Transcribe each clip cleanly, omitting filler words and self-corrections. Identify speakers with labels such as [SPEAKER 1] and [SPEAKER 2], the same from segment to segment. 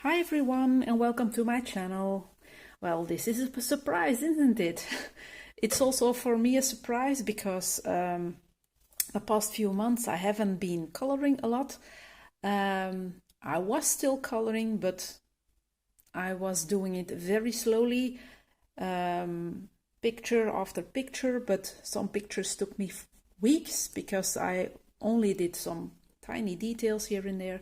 [SPEAKER 1] Hi everyone and welcome to my channel. Well, this is a surprise, isn't it? It's also for me a surprise because the past few months I haven't been coloring a lot. I was still coloring, but I was doing it very slowly, picture after picture, but some pictures took me weeks because I only did some tiny details here and there.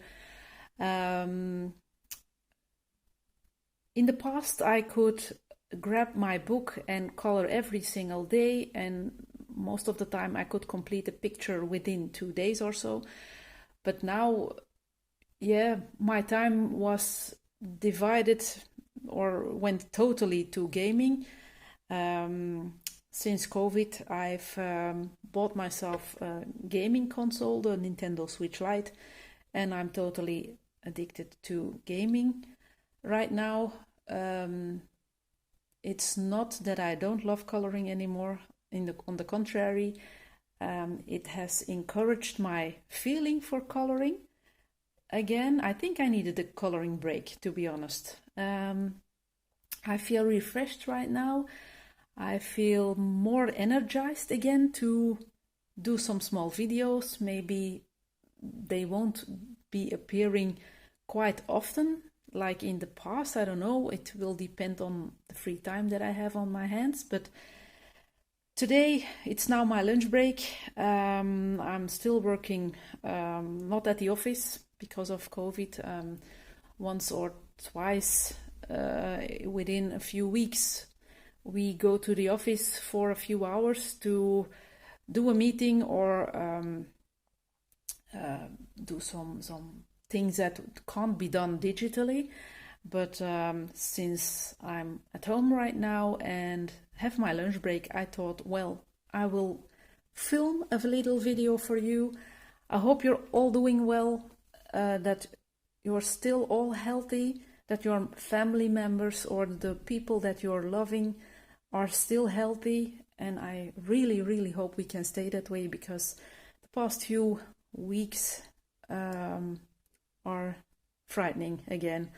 [SPEAKER 1] In the past, I could grab my book and color every single day, and most of the time I could complete a picture within 2 days or so. But now, yeah, my time was divided or went totally to gaming. Since COVID, I've bought myself a gaming console, the Nintendo Switch Lite, and I'm totally addicted to gaming right now. It's not that I don't love coloring anymore. On the contrary, it has encouraged my feeling for coloring. Again, I think I needed a coloring break, to be honest. I feel refreshed right now. I feel more energized again to do some small videos. Maybe they won't be appearing quite often like in the past. I don't know. It will depend on the free time that I have on my hands. But today, it's now my lunch break. I'm still working, not at the office because of COVID. Once or twice within a few weeks, we go to the office for a few hours to do a meeting or do some things that can't be done digitally. But since I'm at home right now and have my lunch break, I thought, well, I will film a little video for you. I hope you're all doing well, that you're still all healthy, that your family members or the people that you're loving are still healthy. And I really, really hope we can stay that way, because the past few weeks are frightening again.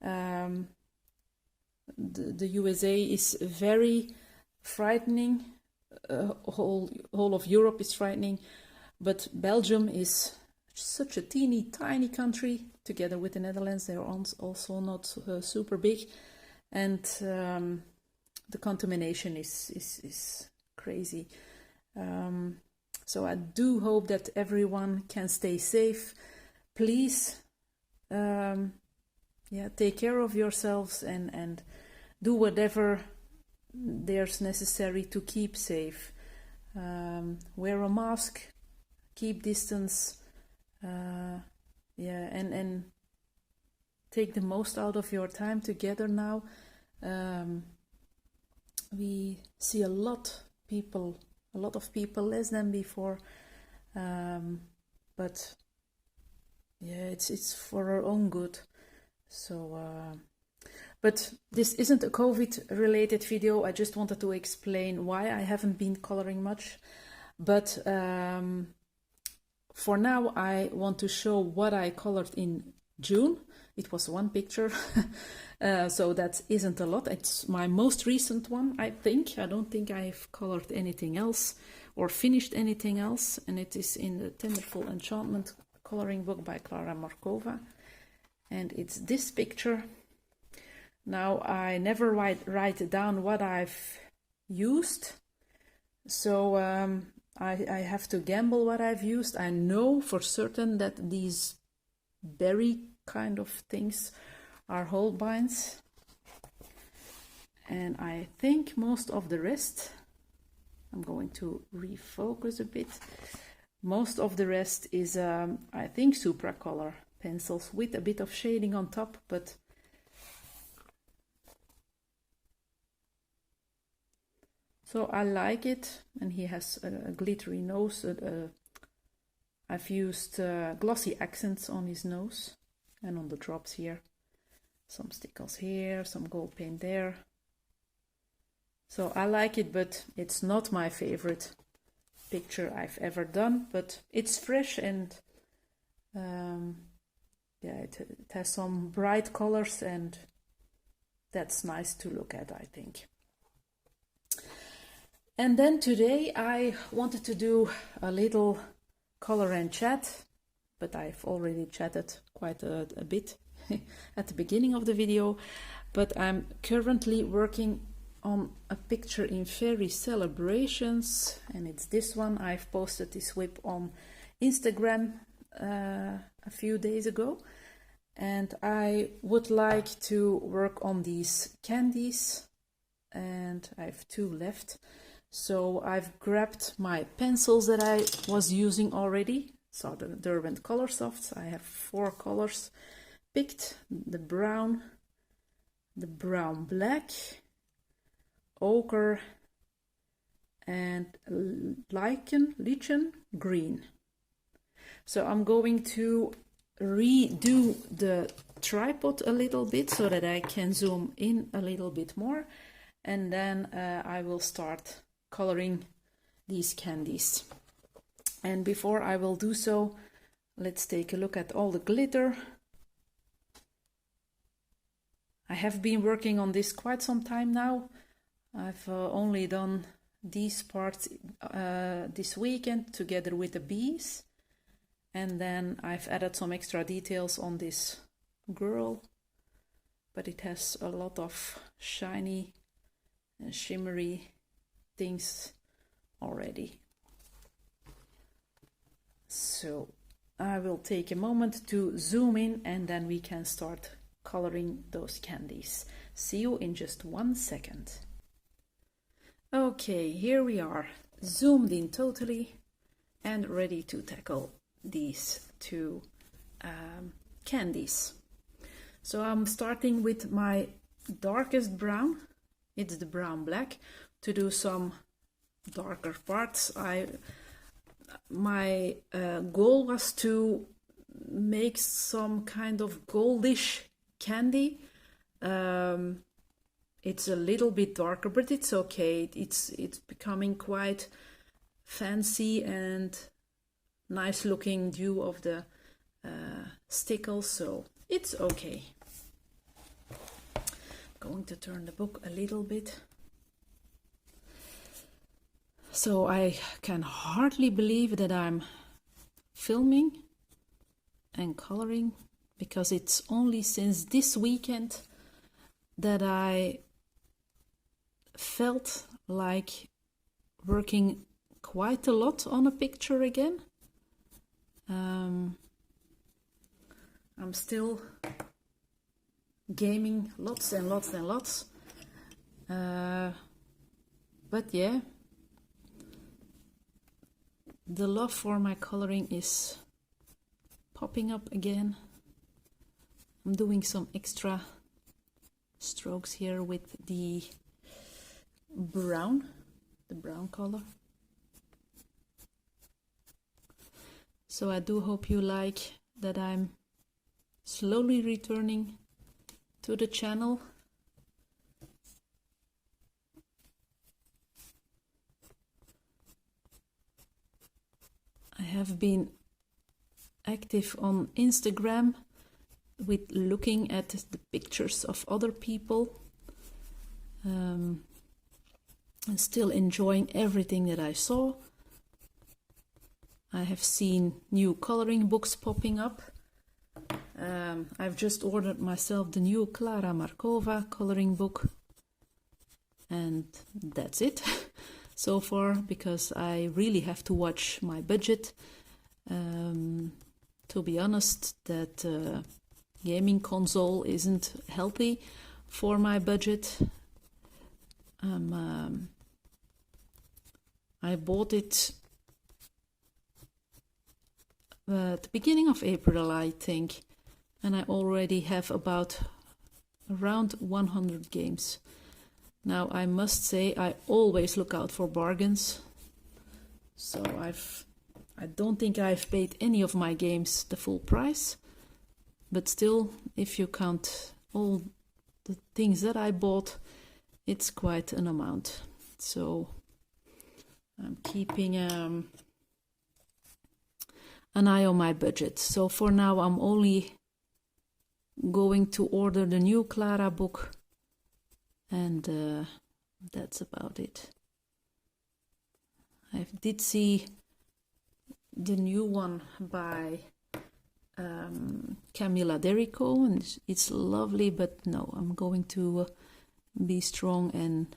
[SPEAKER 1] The USA is very frightening. Whole of Europe is frightening, but Belgium is such a teeny tiny country. Together with the Netherlands, they're also not super big, and the contamination is crazy. So I do hope that everyone can stay safe. Please, take care of yourselves and do whatever there's necessary to keep safe. Wear a mask, keep distance, and take the most out of your time together now. We see a lot of people less than before, but yeah, it's for our own good. So, but this isn't a COVID-related video. I just wanted to explain why I haven't been coloring much. But for now, I want to show what I colored in June. It was one picture, so that isn't a lot. It's my most recent one, I think. I don't think I've colored anything else or finished anything else. And it is in the Tenderful Enchantment coloring book by Klara Markova. And it's this picture. Now, I never write down what I've used. So I have to gamble what I've used. I know for certain that these berry kind of things are Holbein's. And I think most of the rest, I'm going to refocus a bit. Most of the rest is, I think, Supracolor pencils with a bit of shading on top, but so I like it. And he has a glittery nose. I've used glossy accents on his nose and on the drops here. Some stickles here, some gold paint there. So I like it, but it's not my favorite picture I've ever done. But it's fresh and yeah, it has some bright colors, and that's nice to look at, I think. And then today I wanted to do a little color and chat, but I've already chatted quite a bit at the beginning of the video. But I'm currently working on a picture in Fairy Celebrations, and it's this one. I've posted this WIP on Instagram a few days ago, and I would like to work on these candies, and I have 2 left. So I've grabbed my pencils that I was using already, so the Derwent Color Softs. I have 4 colors picked: the brown black, ochre, and lichen green. So I'm going to redo the tripod a little bit so that I can zoom in a little bit more, and then I will start coloring these candies. And before I will do so, let's take a look at all the glitter. I have been working on this quite some time now. I've only done these parts this weekend together with the bees, and then I've added some extra details on this girl, but it has a lot of shiny and shimmery things already. So I will take a moment to zoom in, and then we can start coloring those candies. See you in just 1 second. Okay, here we are, zoomed in totally and ready to tackle these 2 candies. So I'm starting with my darkest brown, it's the brown black, to do some darker parts. My goal was to make some kind of goldish candy. It's a little bit darker, but it's okay. It's becoming quite fancy and nice looking due of the stickles, so it's okay. Going to turn the book a little bit. So I can hardly believe that I'm filming and coloring, because it's only since this weekend that I felt like working quite a lot on a picture again. I'm still gaming lots and lots and lots, but yeah, the love for my coloring is popping up again. I'm doing some extra strokes here with the brown color. So I do hope you like that I'm slowly returning to the channel. I have been active on Instagram with looking at the pictures of other people, and still enjoying everything that I saw. I have seen new coloring books popping up. I've just ordered myself the new Klara Markova coloring book, and that's it so far, because I really have to watch my budget. To be honest, that gaming console isn't healthy for my budget. I bought it at the beginning of April, I think, and I already have around 100 games. Now, I must say I always look out for bargains, so I don't think I've paid any of my games the full price, but still, if you count all the things that I bought, it's quite an amount. So I'm keeping an eye on my budget. So for now, I'm only going to order the new Klara book, and that's about it. I did see the new one by Camilla Derrico, and it's lovely, but no, I'm going to be strong and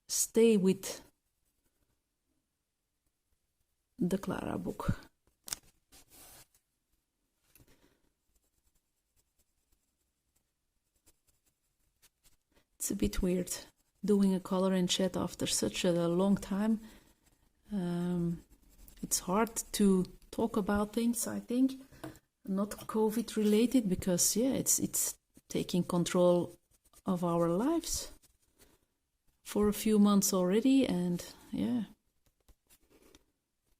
[SPEAKER 1] stay with the Klara book. It's a bit weird doing a color and chat after such a long time. It's hard to talk about things, I think, not COVID related, because yeah, it's taking control of our lives for a few months already, and yeah,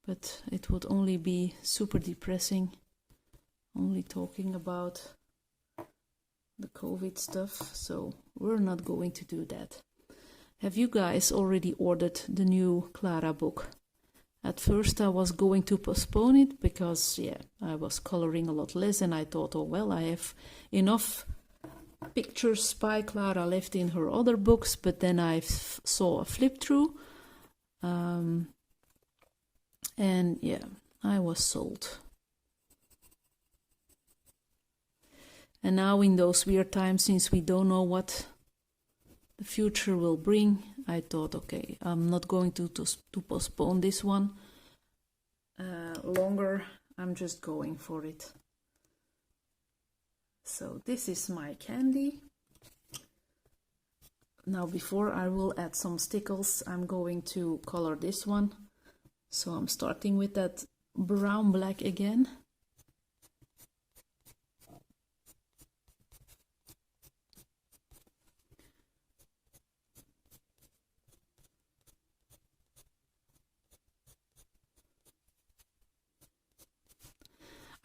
[SPEAKER 1] but it would only be super depressing only talking about the COVID stuff, so we're not going to do that. Have you guys already ordered the new Klara book? At first I was going to postpone it because yeah, I was coloring a lot less, and I thought, oh well, I have enough pictures by Klara left in her other books, but then I saw a flip through, and yeah, I was sold. And now in those weird times, since we don't know what the future will bring, I thought, okay, I'm not going to postpone this one longer. I'm just going for it. So this is my candy. Now before I will add some stickles, I'm going to color this one. So I'm starting with that brown black again.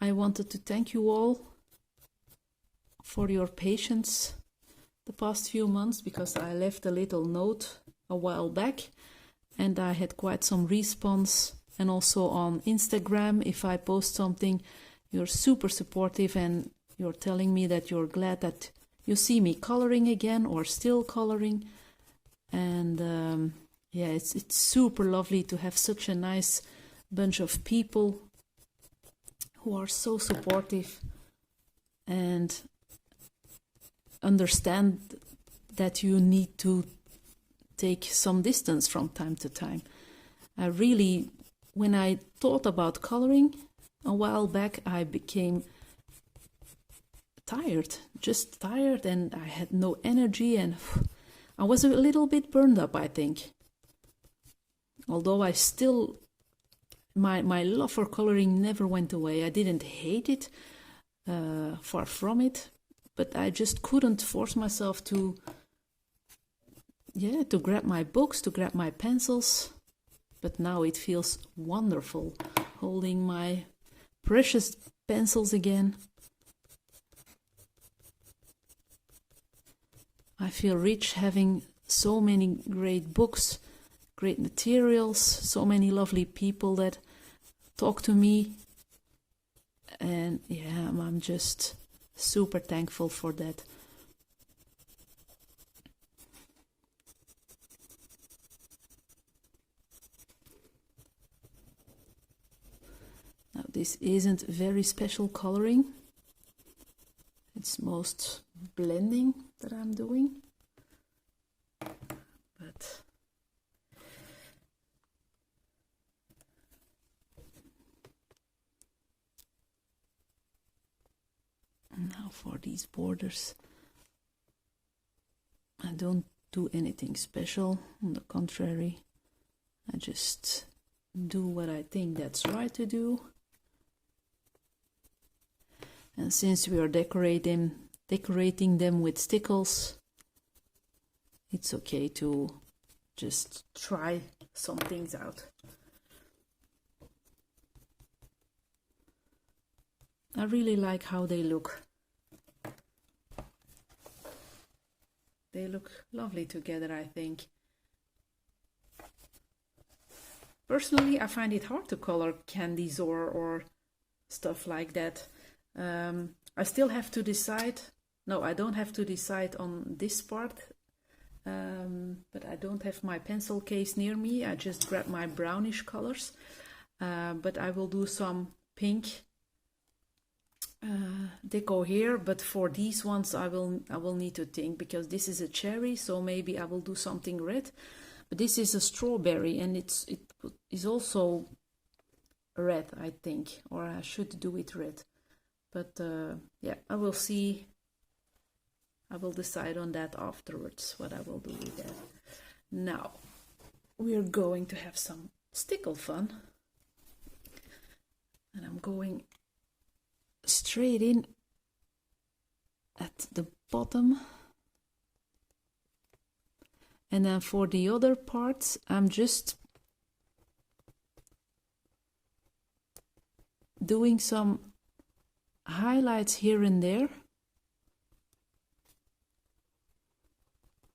[SPEAKER 1] I wanted to thank you all for your patience the past few months, because I left a little note a while back and I had quite some response, and also on Instagram, if I post something, you're super supportive and you're telling me that you're glad that you see me coloring again or still coloring. And yeah, it's super lovely to have such a nice bunch of people who are so supportive and understand that you need to take some distance from time to time. I really, when I thought about coloring a while back, I became tired, just tired, and I had no energy, and I was a little bit burned up, I think. Although I still, my love for coloring never went away. I didn't hate it, far from it, but I just couldn't force myself to grab my books, to grab my pencils. But now it feels wonderful holding my precious pencils again. I feel rich having so many great books, great materials, so many lovely people that talk to me, and yeah, I'm just super thankful for that. Now this isn't very special coloring, it's most blending that I'm doing, but now for these borders, I don't do anything special. On the contrary, I just do what I think that's right to do. And since we are decorating them with stickles, it's okay to just try some things out. I really like how they look. They look lovely together, I think. Personally, I find it hard to color candies or stuff like that. I still have to decide. No, I don't have to decide on this part, but I don't have my pencil case near me. I just grab my brownish colors, but I will do some pink deco here. But for these ones, I will need to think, because this is a cherry, so maybe I will do something red. But this is a strawberry, and it is also red, I think, or I should do it red. But yeah, I will see. I will decide on that afterwards, what I will do with that. Now, we are going to have some stickle fun. And I'm going straight in at the bottom. And then for the other parts, I'm just doing some highlights here and there,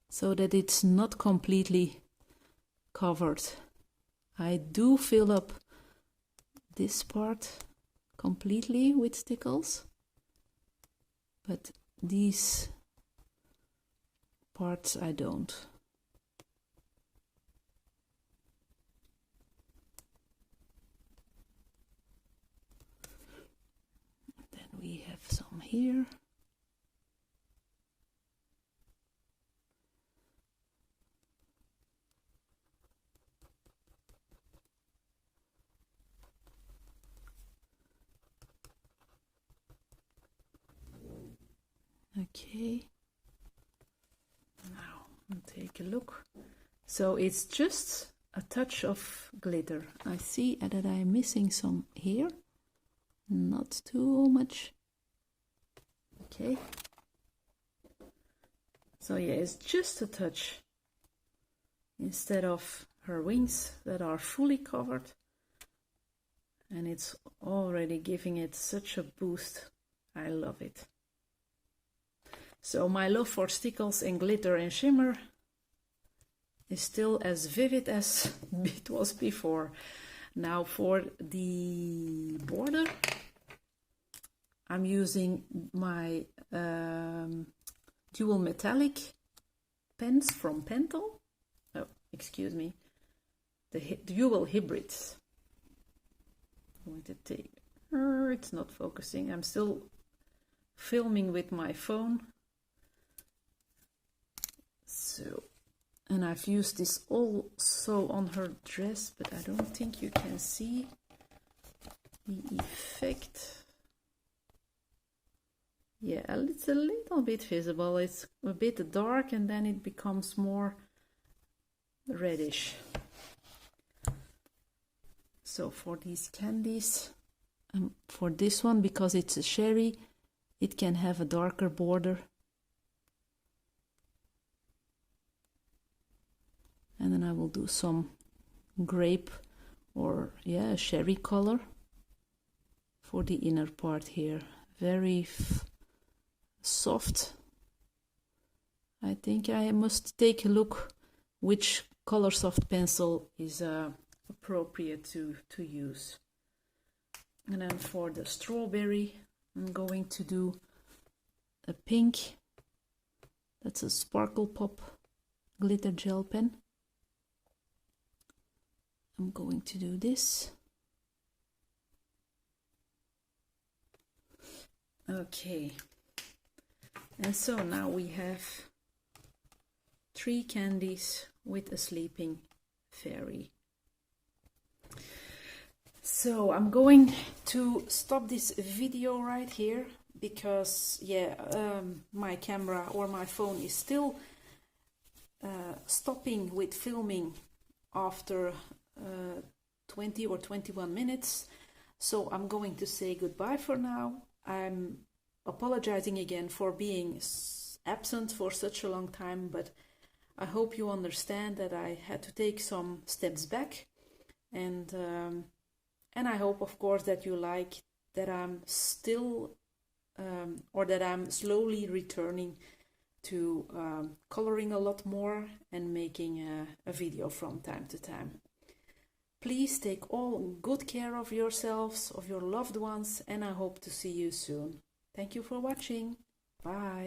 [SPEAKER 1] so that it's not completely covered. I do fill up this part completely with stickles, but these parts I don't. Then we have some here. Okay, now I'll take a look. So it's just a touch of glitter. I see that I'm missing some here, not too much. Okay, so yeah, it's just a touch instead of her wings that are fully covered, and it's already giving it such a boost. I love it. So my love for stickles and glitter and shimmer is still as vivid as it was before. Now for the border, I'm using my dual metallic pens from Pentel. Oh, excuse me, the dual hybrids. I'm going to take. It's not focusing. I'm still filming with my phone. So, and I've used this also on her dress, but I don't think you can see the effect. Yeah, it's a little bit visible. It's a bit dark, and then it becomes more reddish. So for these candies, for this one, because it's a cherry, it can have a darker border. And then I will do some grape or, yeah, cherry color for the inner part here. Very soft. I think I must take a look which color soft pencil is appropriate to use. And then for the strawberry, I'm going to do a pink. That's a Sparkle Pop glitter gel pen. I'm going to do this. Okay, and so now we have 3 candies with a sleeping fairy. So I'm going to stop this video right here, because my camera or my phone is still stopping with filming after 20 or 21 minutes. So I'm going to say goodbye for now. I'm apologizing again for being absent for such a long time, but I hope you understand that I had to take some steps back, and I hope, of course, that you like that I'm still or that I'm slowly returning to coloring a lot more and making a video from time to time. Please take all good care of yourselves, of your loved ones, and I hope to see you soon. Thank you for watching. Bye.